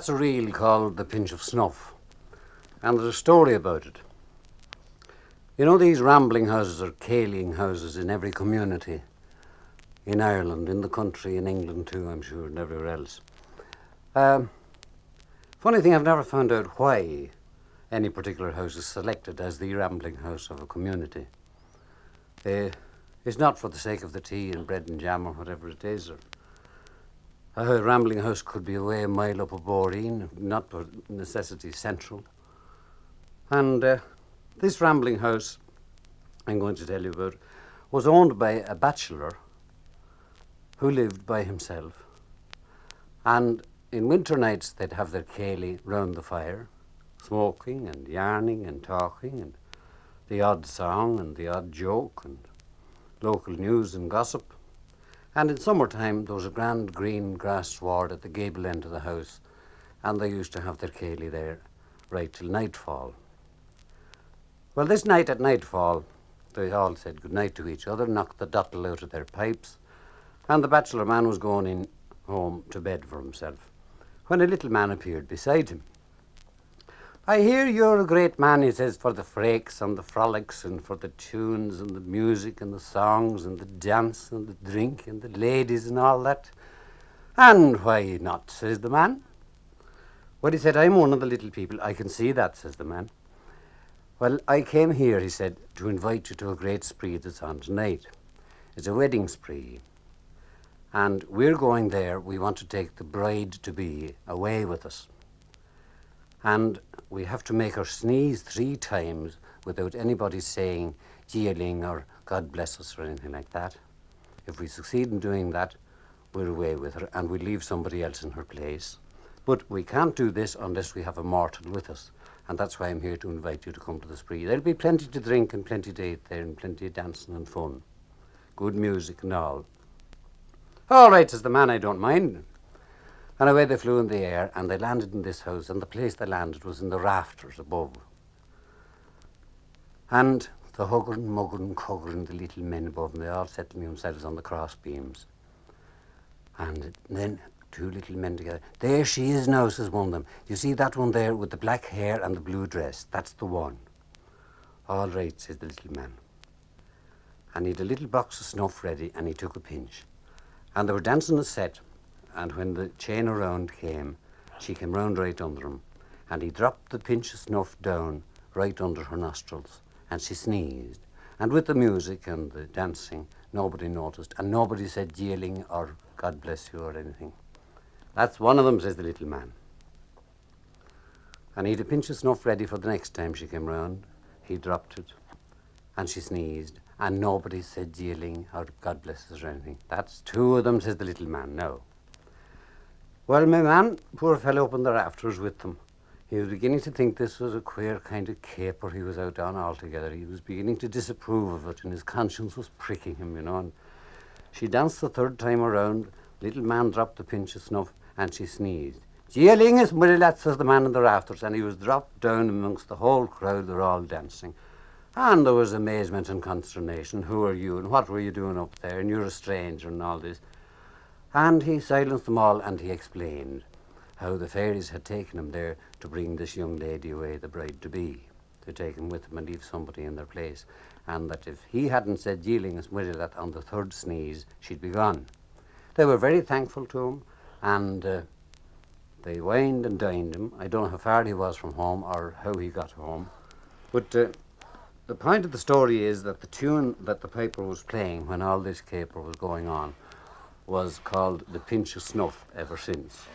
That's a reel called The Pinch of Snuff, and there's a story about it. You know, these rambling houses are caling houses in every community in Ireland, in the country, in England too, I'm sure, and everywhere else. Funny thing, I've never found out why any particular house is selected as the rambling house of a community. It's not for the sake of the tea and bread and jam or whatever it is. A rambling house could be away a mile up a boreen, not for necessity central. And this rambling house I'm going to tell you about was owned by a bachelor who lived by himself. And in winter nights they'd have their ceilidh round the fire, smoking and yarning and talking and the odd song and the odd joke and local news and gossip. And in summertime there was a grand green grass sward at the gable end of the house, and they used to have their ceilidh there right till nightfall. Well, this night at nightfall they all said good night to each other, knocked the dottle out of their pipes, and the bachelor man was going in home to bed for himself, when a little man appeared beside him. "I hear you're a great man," he says, "for the frakes and the frolics and for the tunes and the music and the songs and the dance and the drink and the ladies and all that." "And why not?" says the man. Well, he said, "I'm one of the little people." "I can see that," says the man. "Well, I came here," he said, "to invite you to a great spree that's on tonight. It's a wedding spree. And we're going there. We want to take the bride-to-be away with us. And we have to make her sneeze 3 times without anybody saying jeeling or God bless us or anything like that. If we succeed in doing that, we're away with her and we leave somebody else in her place. But we can't do this unless we have a mortal with us. And that's why I'm here to invite you to come to the spree. There'll be plenty to drink and plenty to eat there and plenty of dancing and fun. Good music and all." "All right," says the man, "I don't mind." And away they flew in the air, and they landed in this house, and the place they landed was in the rafters above. And the hugging, mugging, cugging, the little men above them, they all settling themselves on the cross beams. And then 2 little men together. "There she is now," says one of them. "You see that one there with the black hair and the blue dress? That's the one." "All right," says the little man. And he had a little box of snuff ready, and he took a pinch. And they were dancing a set. And when the chain around came, she came round right under him, and he dropped the pinch of snuff down right under her nostrils, and she sneezed. And with the music and the dancing, nobody noticed, and nobody said jeeling or God bless you or anything. "That's one of them," says the little man. And he'd a pinch of snuff ready for the next time she came round. He dropped it, and she sneezed, and nobody said jeeling or God bless us or anything. "That's 2 of them," says the little man. "No." Well, my man, poor fellow up in the rafters with them, he was beginning to think this was a queer kind of caper he was out on altogether. He was beginning to disapprove of it, and his conscience was pricking him, you know. And she danced the 3rd time around. Little man dropped the pinch of snuff, and she sneezed. "Jeeling is that," says the man in the rafters, and he was dropped down amongst the whole crowd. They're all dancing. And there was amazement and consternation. "Who are you, and what were you doing up there, and you're a stranger, and all this." And he silenced them all, and he explained how the fairies had taken him there to bring this young lady away, the bride-to-be, to take him with them and leave somebody in their place, and that if he hadn't said jeeling as that on the 3rd sneeze, she'd be gone. They were very thankful to him, and they wined and dined him. I don't know how far he was from home or how he got home, but the point of the story is that the tune that the piper was playing when all this caper was going on was called The Pinch of Snuff ever since.